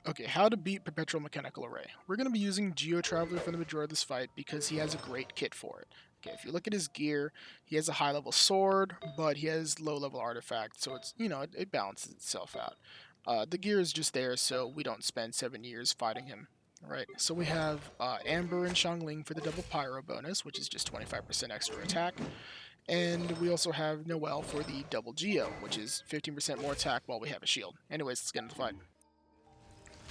Okay, how to beat Perpetual Mechanical Array. We're going to be using Geo Traveler for the majority of this fight because he has a great kit for it. Okay, if you look at his gear, he has a high level sword, but he has low level artifacts, so it's, it balances itself out. The gear is just there so we don't spend 7 years fighting him. Right, so we have Amber and Xiangling for the double pyro bonus, which is just 25% extra attack. And we also have Noelle for the double Geo, which is 15% more attack while we have a shield. Anyways, let's get into the fight.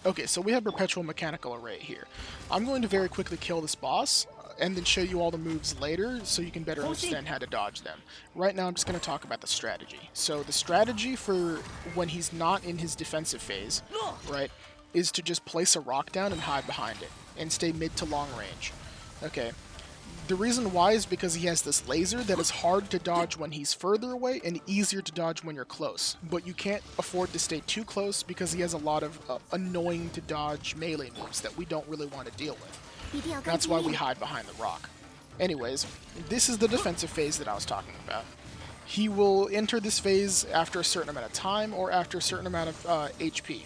Okay, so we have Perpetual Mechanical Array here. I'm going to very quickly kill this boss, and then show you all the moves later so you can better understand how to dodge them. Right now I'm just going to talk about the strategy. So the strategy for when he's not in his defensive phase, right, is to just place a rock down and hide behind it, and stay mid to long range. Okay. The reason why is because he has this laser that is hard to dodge when he's further away and easier to dodge when you're close. But you can't afford to stay too close because he has a lot of annoying to dodge melee moves that we don't really want to deal with. That's why we hide behind the rock. Anyways, this is the defensive phase that I was talking about. He will enter this phase after a certain amount of time or after a certain amount of HP.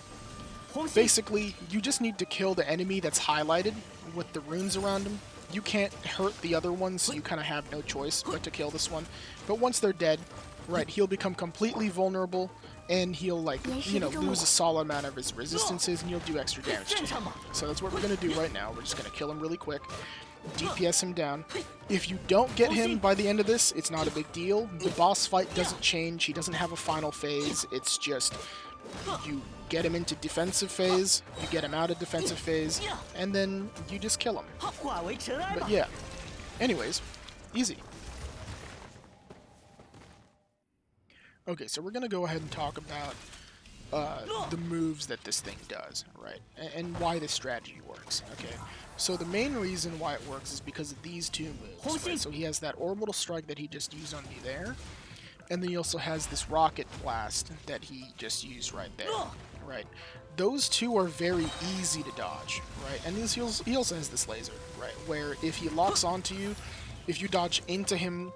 Basically, you just need to kill the enemy that's highlighted with the runes around him. You can't hurt the other ones, so you kind of have no choice but to kill this one. But once they're dead, right, he'll become completely vulnerable, and he'll, lose a solid amount of his resistances, and you'll do extra damage to him. So that's what we're going to do right now. We're just going to kill him really quick, DPS him down. If you don't get him by the end of this, it's not a big deal. The boss fight doesn't change. He doesn't have a final phase. It's just you get him into defensive phase, you get him out of defensive phase, and then you just kill him. But yeah, anyways, easy. Okay, so we're going to go ahead and talk about the moves that this thing does, right? And why this strategy works, okay? So the main reason why it works is because of these two moves, right? So he has that orbital strike that he just used on me there, and then he also has this rocket blast that he just used right there, right? Those two are very easy to dodge, right? And he also has this laser, right? Where if he locks onto you, if you dodge into him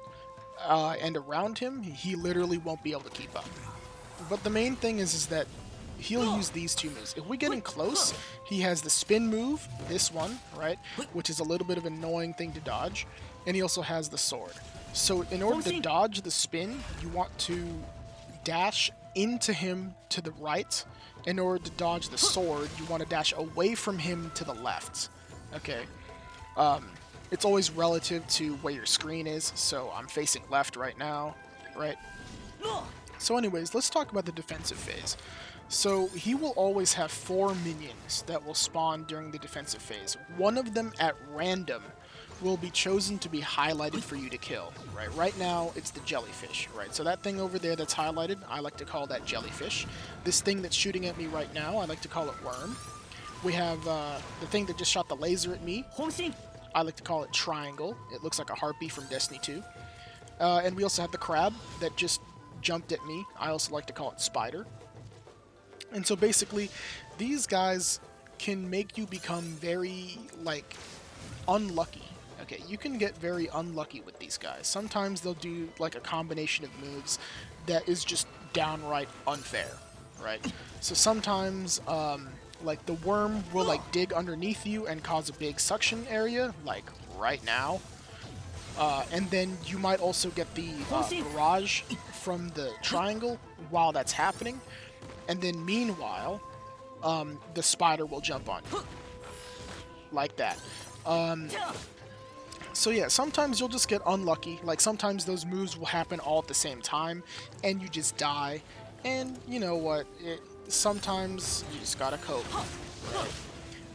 and around him, he literally won't be able to keep up. But the main thing is that he'll use these two moves. If we get in close, he has the spin move, this one, right? Which is a little bit of an annoying thing to dodge. And he also has the sword. So in order to dodge the spin, you want to dash into him to the right. In order to dodge the sword, you want to dash away from him to the left. Okay. It's always relative to where your screen is, so I'm facing left right now, right? So anyways, let's talk about the defensive phase. So he will always have 4 minions that will spawn during the defensive phase. One of them at random will be chosen to be highlighted for you to kill, right? Right now, it's the jellyfish, right? So that thing over there that's highlighted, I like to call that jellyfish. This thing that's shooting at me right now, I like to call it worm. We have the thing that just shot the laser at me. I like to call it triangle. It looks like a harpy from Destiny 2. And we also have the crab that just jumped at me. I also like to call it spider. And so basically, these guys can make you become very, unlucky. Okay, you can get very unlucky with these guys. Sometimes they'll do, a combination of moves that is just downright unfair, right? So sometimes, the worm will, dig underneath you and cause a big suction area, like right now. And then you might also get the barrage from the triangle while that's happening. And then meanwhile, the spider will jump on you. Like that. So yeah, sometimes you'll just get unlucky. Sometimes those moves will happen all at the same time, and you just die. And you know what? Sometimes you just gotta cope. Right?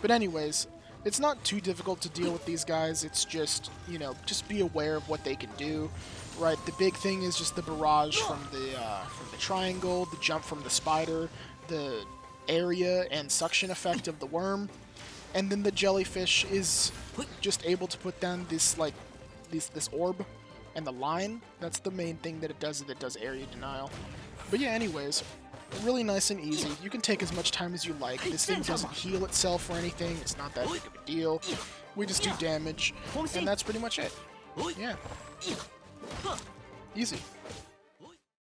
But anyways, it's not too difficult to deal with these guys. It's just, just be aware of what they can do. Right, the big thing is just the barrage from the triangle, the jump from the spider, the area and suction effect of the worm, and then the jellyfish is just able to put down this this orb and the line. That's the main thing that it does. That does area denial. But yeah, anyways, really nice and easy. You can take as much time as you like. This thing doesn't heal itself or anything. It's not that big of a deal. We just do damage, and that's pretty much it. Yeah. Easy.